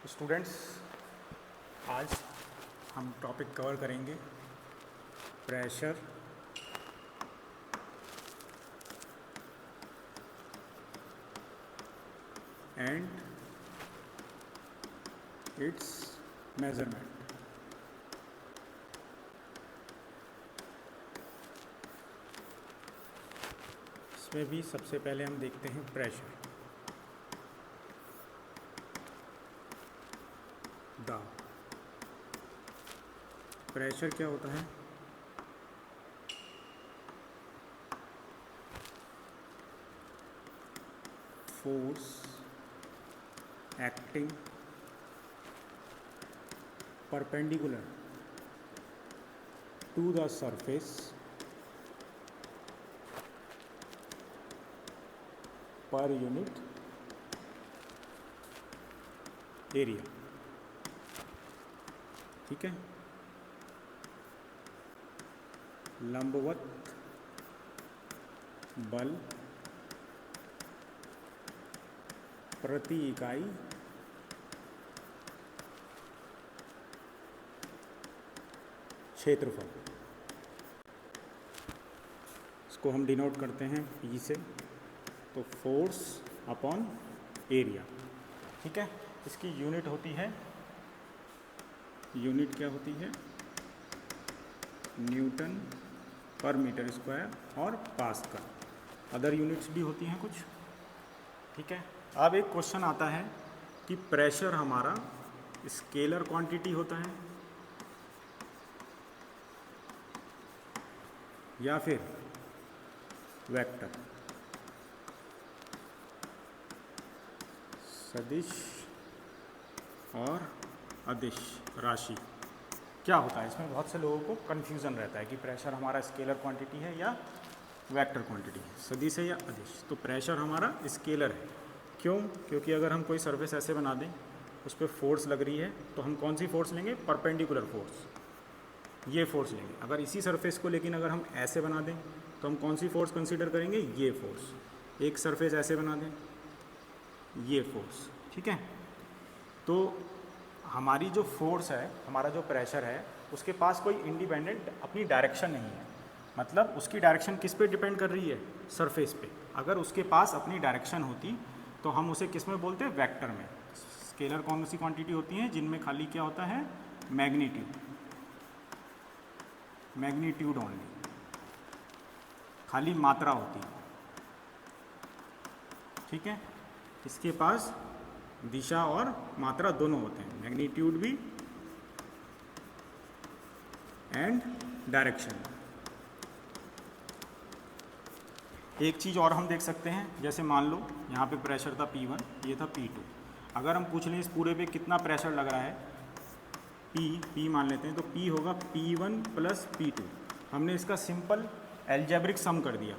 Students, आज हम topic cover करेंगे प्रेशर एंड इट्स मेजरमेंट। इसमें भी सबसे पहले हम देखते हैं प्रेशर। प्रेशर क्या होता है? Force acting perpendicular to the surface per unit area। ठीक है, लंबवत बल प्रति इकाई क्षेत्रफल। इसको हम डिनोट करते हैं P से, तो फोर्स अपॉन एरिया। ठीक है, इसकी यूनिट होती है, यूनिट क्या होती है? न्यूटन पर मीटर स्क्वायर और पास्कल। अदर यूनिट्स भी होती हैं कुछ। ठीक है, अब एक क्वेश्चन आता है कि प्रेशर हमारा स्केलर क्वांटिटी होता है या फिर वेक्टर, सदिश और अदिश राशि। क्या होता है इसमें? बहुत से लोगों को कन्फ्यूज़न रहता है कि प्रेशर हमारा स्केलर क्वांटिटी है या वेक्टर क्वांटिटी है, सदिश है या अदिश। तो प्रेशर हमारा स्केलर है। क्यों? क्योंकि अगर हम कोई सरफेस ऐसे बना दें, उस पर फोर्स लग रही है, तो हम कौन सी फोर्स लेंगे? परपेंडिकुलर फोर्स, ये फोर्स लेंगे। अगर इसी सरफेस को लेकिन अगर हम ऐसे बना दें तो हम कौन सी फोर्स कंसीडर करेंगे? ये फोर्स। एक सरफेस ऐसे बना दें, ये फोर्स। ठीक है, तो हमारी जो फोर्स है, हमारा जो प्रेशर है, उसके पास कोई इंडिपेंडेंट अपनी डायरेक्शन नहीं है। मतलब उसकी डायरेक्शन किस पे डिपेंड कर रही है? सरफेस पे। अगर उसके पास अपनी डायरेक्शन होती तो हम उसे किस में बोलते हैं? वेक्टर में। स्केलर कौन सी क्वांटिटी होती हैं जिनमें खाली क्या होता है? मैग्नीट्यूड, मैग्नीट्यूड ओनली, खाली मात्रा होती है। ठीक है, इसके पास दिशा और मात्रा दोनों होते हैं, मैग्नीट्यूड भी एंड डायरेक्शन। एक चीज़ और हम देख सकते हैं, जैसे मान लो यहाँ पे प्रेशर था P1, ये था P2। अगर हम पूछ लें इस पूरे पे कितना प्रेशर लग रहा है, P मान लेते हैं, तो P होगा P1 प्लस P2। हमने इसका सिंपल एल्जेब्रिक सम कर दिया,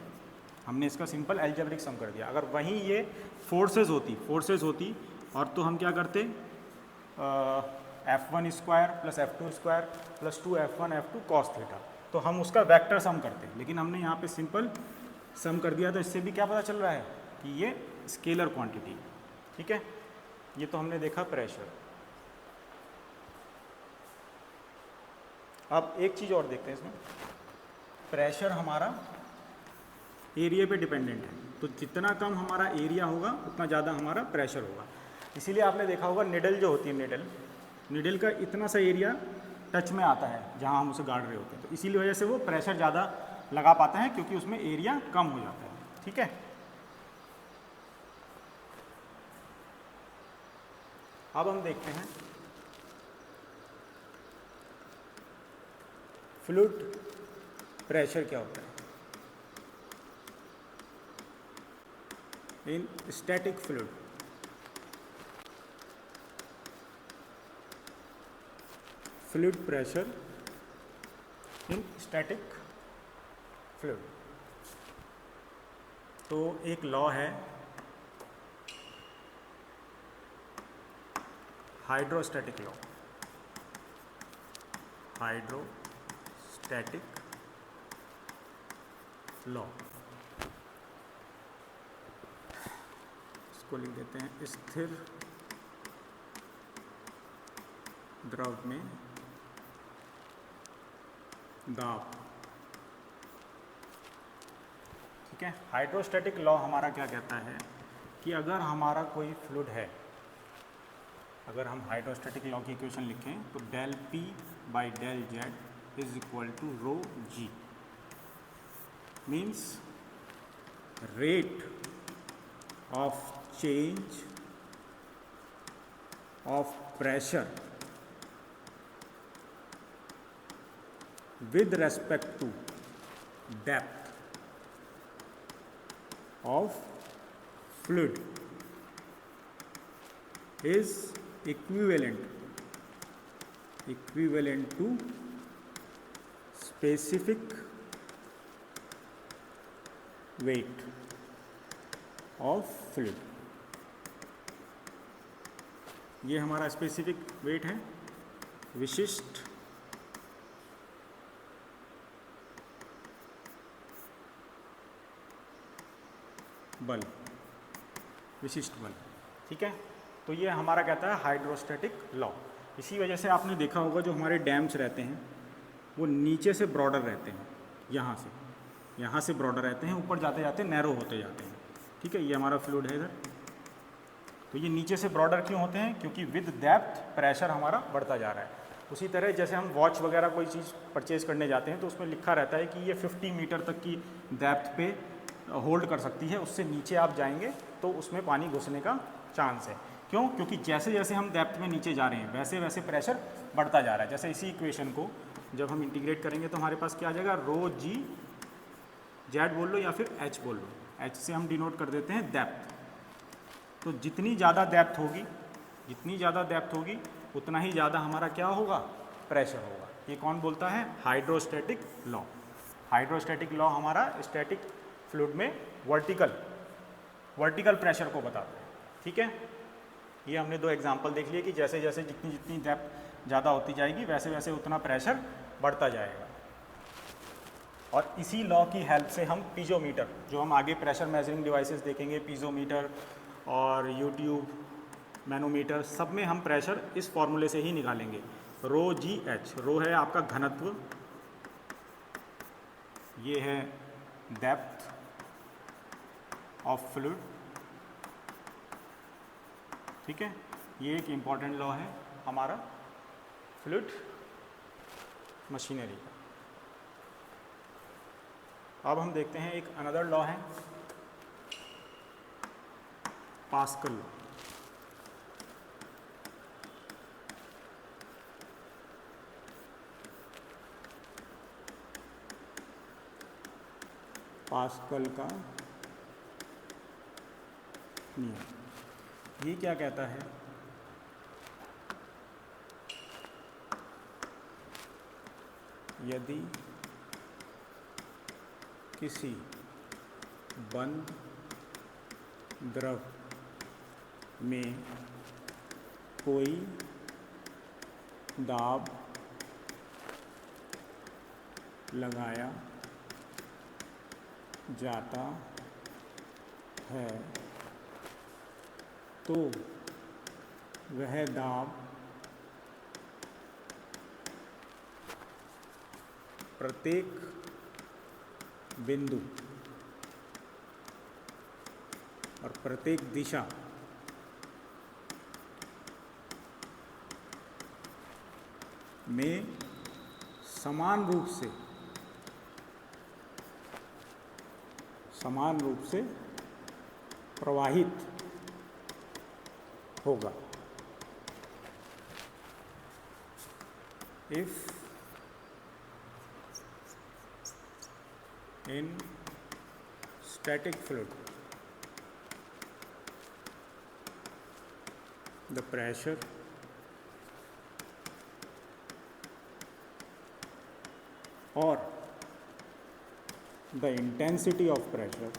हमने इसका सिंपल एल्जेब्रिक सम कर दिया। अगर वहीं ये फोर्सेज होती और तो हम क्या करते? F1 square plus F2 square plus 2F1 F2 cos theta, तो हम उसका वेक्टर सम करते। लेकिन हमने यहाँ पे सिंपल सम कर दिया, तो इससे भी क्या पता चल रहा है कि ये स्केलर क्वांटिटी। ठीक है, ये तो हमने देखा प्रेशर। अब एक चीज़ और देखते हैं इसमें, प्रेशर हमारा एरिया पे डिपेंडेंट है, तो जितना कम हमारा एरिया होगा उतना ज़्यादा हमारा प्रेशर होगा। इसीलिए आपने देखा होगा निडल जो होती है, निडल का इतना सा एरिया टच में आता है जहाँ हम उसे गाड़ रहे होते हैं, तो इसीलिए वजह से वो प्रेशर ज़्यादा लगा पाता है, क्योंकि उसमें एरिया कम हो जाता है। ठीक है, अब हम देखते हैं फ्लूइड प्रेशर क्या होता है इन static fluid. Fluid pressure in static fluid. तो एक लॉ है हाइड्रोस्टैटिक लॉ, हाइड्रोस्टैटिक लॉ। इसको लिख देते हैं स्थिर द्रव में दाब। ठीक है, हाइड्रोस्टैटिक लॉ हमारा क्या कहता है कि अगर हमारा कोई फ्लूइड है, अगर हम हाइड्रोस्टैटिक लॉ की इक्वेशन लिखें तो del P by del Z is equal to rho G, means rate of change of pressure with respect to depth of fluid is equivalent to specific weight of fluid। ये हमारा specific weight है, विशिष्ट बल, विशिष्ट बल। ठीक है, तो ये हमारा कहता है हाइड्रोस्टैटिक लॉ। इसी वजह से आपने देखा होगा जो हमारे डैम्स रहते हैं वो नीचे से ब्रॉडर रहते हैं, यहाँ से ब्रॉडर रहते हैं, ऊपर जाते जाते नैरो होते जाते हैं। ठीक है, ये हमारा फ्लूइड है इधर, तो ये नीचे से ब्रॉडर क्यों होते हैं? क्योंकि विद डेप्थ प्रेशर हमारा बढ़ता जा रहा है। उसी तरह जैसे हम वॉच वगैरह कोई चीज़ परचेज़ करने जाते हैं तो उसमें लिखा रहता है कि ये 50 मीटर तक की डेप्थ पे होल्ड कर सकती है, उससे नीचे आप जाएंगे तो उसमें पानी घुसने का चांस है। क्यों? क्योंकि जैसे जैसे हम डेप्थ में नीचे जा रहे हैं वैसे वैसे प्रेशर बढ़ता जा रहा है। जैसे इसी इक्वेशन को जब हम इंटीग्रेट करेंगे तो हमारे पास क्या आ जाएगा, रो जी जेड बोल लो या फिर एच बोल लो, एच से हम डिनोट कर देते हैं डेप्थ। तो जितनी ज़्यादा डेप्थ होगी उतना ही ज़्यादा हमारा क्या होगा, प्रेशर होगा। ये कौन बोलता है? Hydrostatic law. हाइड्रोस्टैटिक लॉ हमारा स्टैटिक फ्लूइड में वर्टिकल प्रेशर को बताता है। ठीक है, ये हमने दो एग्जांपल देख लिए कि जैसे जैसे जितनी डेप्थ ज़्यादा होती जाएगी वैसे वैसे उतना प्रेशर बढ़ता जाएगा। और इसी लॉ की हेल्प से हम पीजोमीटर, जो हम आगे प्रेशर मेजरिंग डिवाइसेस देखेंगे, पीजोमीटर और यूट्यूब, मैनोमीटर, सब में हम प्रेशर इस फॉर्मूले से ही निकालेंगे। रो जी एच, रो है आपका घनत्व, ये है डेप्थ ऑफ फ्लूइड। ठीक है, ये एक इम्पॉर्टेंट लॉ है हमारा फ्लूइड मशीनरी का। अब हम देखते हैं एक अनदर लॉ है, पास्कल लॉ। पास्कल का नियम, ये क्या कहता है? यदि किसी बंद द्रव में कोई दाब लगाया जाता है तो वह दाब प्रत्येक बिंदु और प्रत्येक दिशा में समान रूप से प्रवाहित होगा। If in static fluid the pressure or the intensity of pressure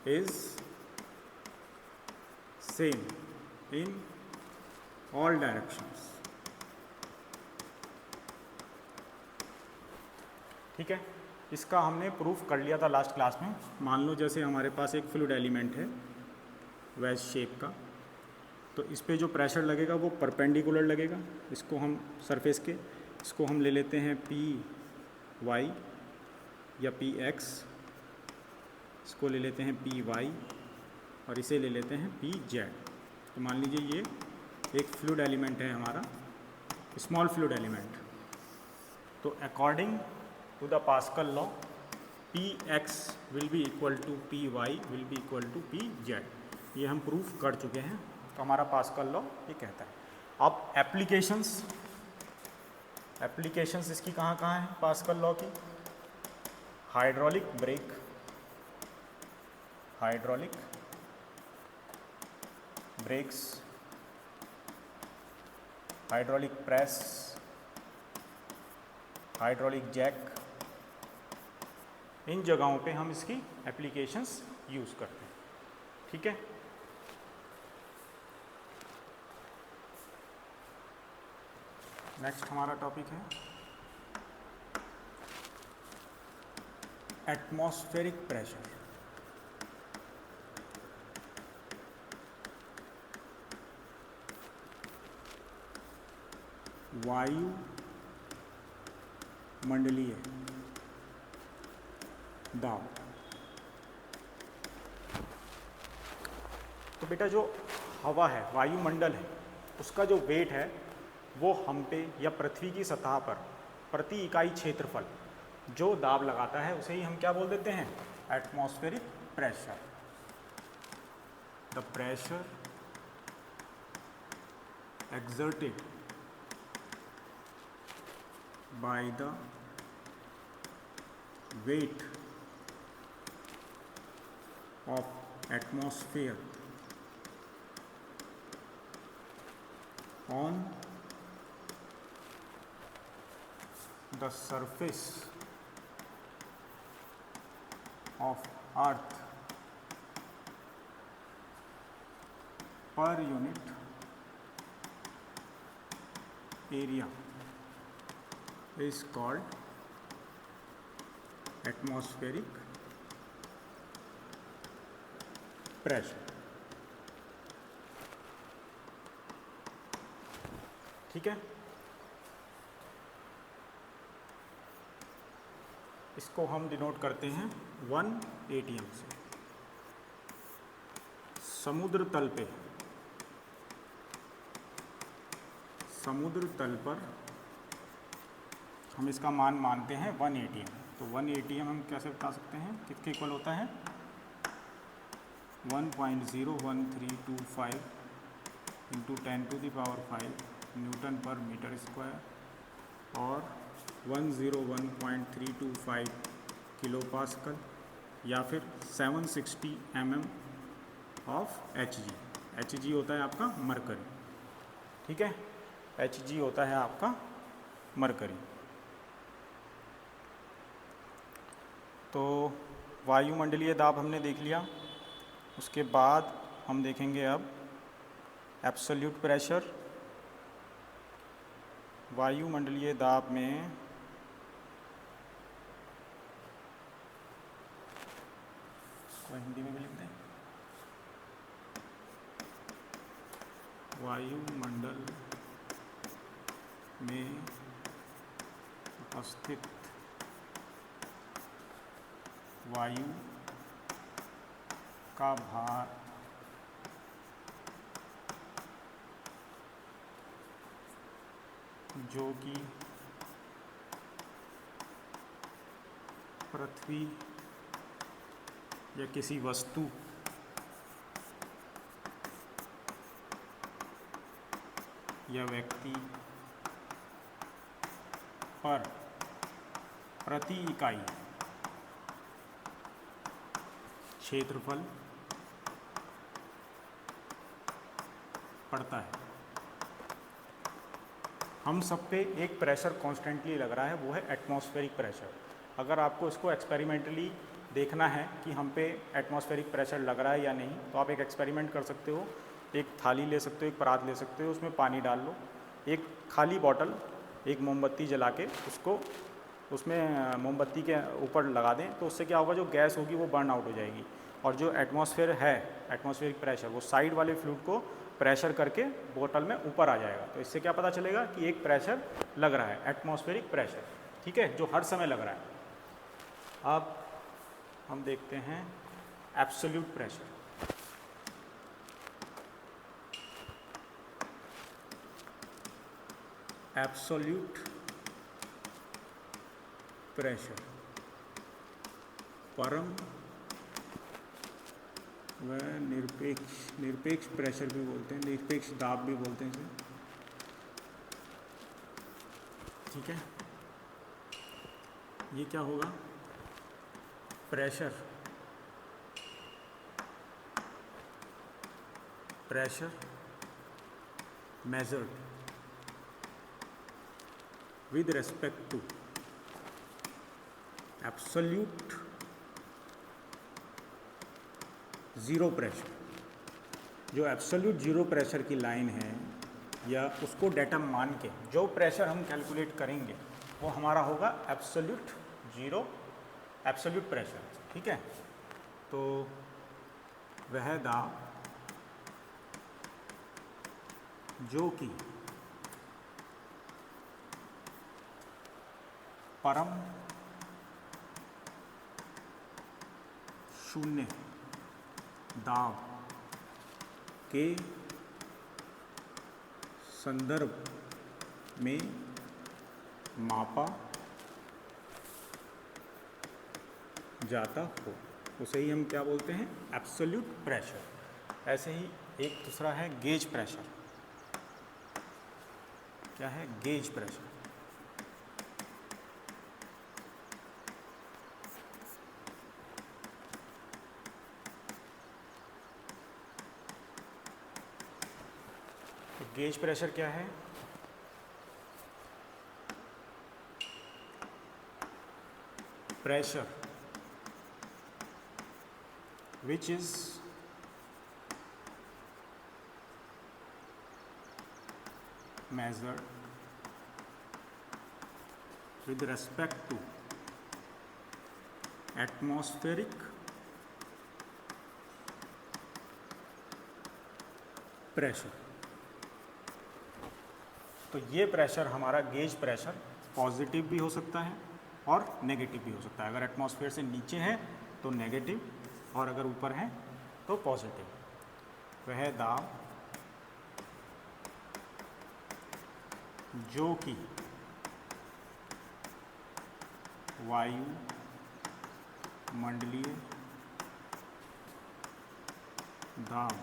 is same in all directions। ठीक है, इसका हमने प्रूफ कर लिया था लास्ट क्लास में। मान लो जैसे हमारे पास एक फ्लूइड एलिमेंट है वैज शेप का, तो इस पे जो प्रेशर लगेगा वो परपेंडिकुलर लगेगा इसको हम सरफेस के, इसको हम ले लेते हैं पी वाई या पी एक्स, इसको ले लेते हैं पी वाई और इसे ले लेते हैं पी जेड। तो मान लीजिए ये एक फ्लूइड एलिमेंट है हमारा, स्मॉल फ्लूइड एलिमेंट। तो according to the Pascal law P X will be equal to P Y will be equal to P Z, ये हम प्रूफ कर चुके हैं। तो हमारा पास्कल लॉ ये कहता है। अब एप्लीकेशंस इसकी कहाँ कहाँ है पास्कल लॉ की? Hydraulic brake, hydraulic brakes, hydraulic press, hydraulic jack, इन जगहों पे हम इसकी एप्लीकेशंस यूज़ करते हैं। ठीक है, नेक्स्ट हमारा टॉपिक है एटमॉस्फेरिक प्रेशर। वायु मंडलीय दाब। तो बेटा जो हवा है, वायुमंडल है, उसका जो वेट है वो हम पे या पृथ्वी की सतह पर प्रति इकाई क्षेत्रफल जो दाब लगाता है उसे ही हम क्या बोल देते हैं? Atmospheric pressure. The pressure exerted by the weight of atmosphere on the surface of earth per unit area is called atmospheric pressure। ठीक है, इसको हम डिनोट करते हैं 1 ATM से। समुद्र तल पे, समुद्र तल पर हम इसका मान मानते हैं 1 ATM। तो 1 ATM हम कैसे बता सकते हैं, किसके इक्वल होता है? 1.01325 इंटू 10⁵ न्यूटन पर मीटर स्क्वायर और 101.325 किलो पास्कल या फिर 760 mm ऑफ Hg। Hg होता है आपका मरकरी। ठीक है, Hg होता है आपका मरकरी। तो वायुमंडलीय दाब हमने देख लिया। उसके बाद हम देखेंगे अब एब्सोल्यूट प्रेशर। वायुमंडलीय दाब में इसको हिंदी में भी लिख दें, वायुमंडल में उपस्थित वायु का भार जो कि पृथ्वी या किसी वस्तु या व्यक्ति पर प्रति इकाई क्षेत्रफल पड़ता है। हम सब पे एक प्रेशर कॉन्स्टेंटली लग रहा है, वो है एटमॉस्फेरिक प्रेशर। अगर आपको इसको एक्सपेरिमेंटली देखना है कि हम पे एटमॉस्फेरिक प्रेशर लग रहा है या नहीं, तो आप एक एक्सपेरिमेंट कर सकते हो। एक थाली ले सकते हो, एक परात ले सकते हो, उसमें पानी डाल लो, एक खाली बॉटल, एक मोमबत्ती जला के उसको उसमें मोमबत्ती के ऊपर लगा दें तो उससे क्या होगा, जो गैस होगी वो बर्न आउट हो जाएगी, और जो एटमॉस्फेयर है, एटमॉस्फेरिक प्रेशर, वो साइड वाले फ्लूइड को प्रेशर करके बोतल में ऊपर आ जाएगा। तो इससे क्या पता चलेगा कि एक प्रेशर लग रहा है, एटमॉस्फेरिक प्रेशर, ठीक है, जो हर समय लग रहा है। अब हम देखते हैं एब्सोल्यूट प्रेशर। एब्सोल्यूट प्रेशर, परम व निरपेक्ष प्रेशर भी बोलते हैं, निरपेक्ष दाब भी बोलते हैं इसे, ठीक है। ये क्या होगा, pressure measured with respect to absolute zero pressure. जो एब्सोल्यूट ज़ीरो प्रेशर की लाइन है या उसको डेटम मान के जो प्रेशर हम कैलकुलेट करेंगे वो हमारा होगा एब्सोल्यूट ज़ीरो, एब्सोल्यूट प्रेशर, ठीक है। तो वह दाब जो कि परम शून्य दाब के संदर्भ में मापा जाता हो, उसे ही हम क्या बोलते हैं, एब्सोल्यूट प्रेशर। ऐसे ही एक दूसरा है गेज प्रेशर। क्या है, गेज प्रेशर। तो गेज प्रेशर क्या है, pressure which is measured with respect to atmospheric pressure। तो ये प्रेशर हमारा गेज प्रेशर पॉजिटिव भी हो सकता है और नेगेटिव भी हो सकता है। अगर एटमॉस्फेयर से नीचे है तो नेगेटिव, और अगर ऊपर है तो पॉजिटिव। वह दाब जो कि वायु मंडलीय दाब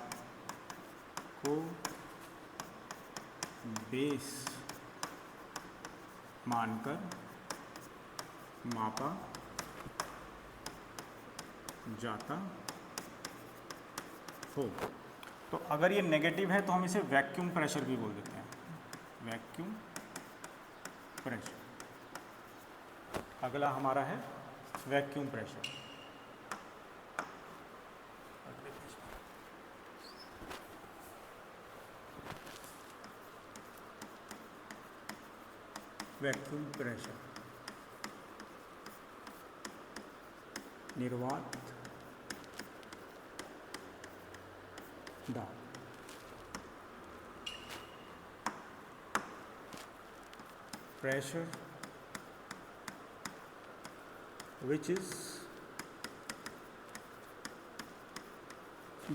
को बेस मानकर मापा जाता हो। तो अगर ये नेगेटिव है तो हम इसे वैक्यूम प्रेशर भी बोल देते हैं, वैक्यूम प्रेशर। अगला हमारा है वैक्यूम प्रेशर। वैक्यूम प्रेशर, निर्वात दाब। Pressure which is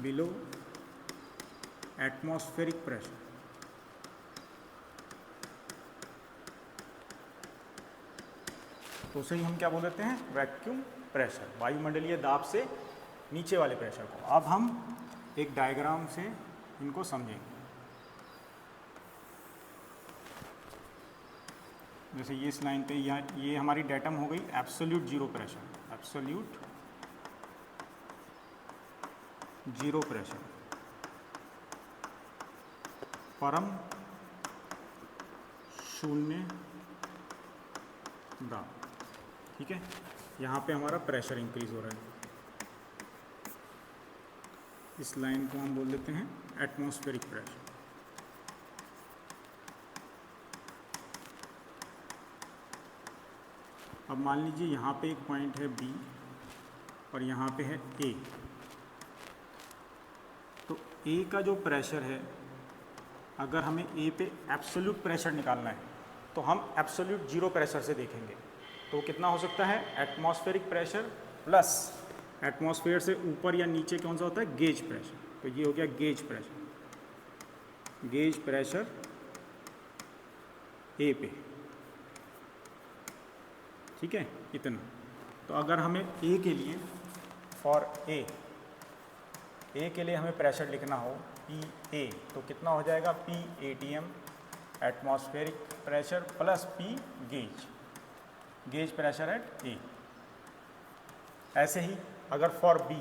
below atmospheric pressure। तो उसे ही हम क्या बोल देते हैं, वैक्यूम प्रेशर, वायुमंडलीय दाब से नीचे वाले प्रेशर को। अब हम एक डायग्राम से इनको समझेंगे। जैसे ये इस लाइन पे ये हमारी डेटम हो गई absolute zero pressure, absolute zero pressure, परम शून्य दाब, ठीक है। यहाँ पे हमारा प्रेशर इंक्रीज हो रहा है। इस लाइन को हम बोल देते हैं एटमॉस्फेरिक प्रेशर। अब मान लीजिए यहाँ पे एक पॉइंट है बी और यहाँ पे है ए। तो ए का जो प्रेशर है, अगर हमें ए पे एब्सोल्यूट प्रेशर निकालना है तो हम एब्सोल्यूट जीरो प्रेशर से देखेंगे। तो कितना हो सकता है, एटमॉस्फेरिक प्रेशर प्लस एटमॉस्फेयर से ऊपर या नीचे कौन सा होता है, गेज प्रेशर। तो ये हो गया गेज प्रेशर, गेज प्रेशर ए पे, ठीक है, इतना। तो अगर हमें ए के लिए, फॉर ए के लिए हमें प्रेशर लिखना हो पी ए, तो कितना हो जाएगा, P ATM atmospheric pressure plus P gauge pressure at A. ऐसे ही अगर फॉर बी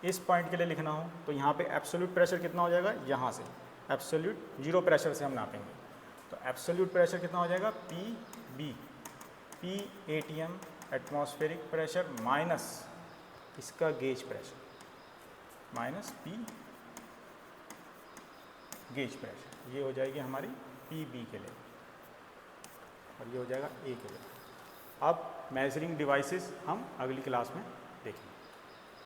इस पॉइंट के लिए लिखना हो तो यहाँ पे एब्सोल्यूट प्रेशर कितना हो जाएगा, यहाँ से एब्सोल्यूट जीरो प्रेशर से हम नापेंगे। तो एब्सोल्यूट प्रेशर कितना हो जाएगा, P ATM atmospheric pressure minus इसका gauge pressure, minus P gauge pressure. ये हो जाएगी हमारी PB के लिए और ये हो जाएगा A के लिए। अब मेजरिंग डिवाइसेस हम अगली क्लास में देखेंगे।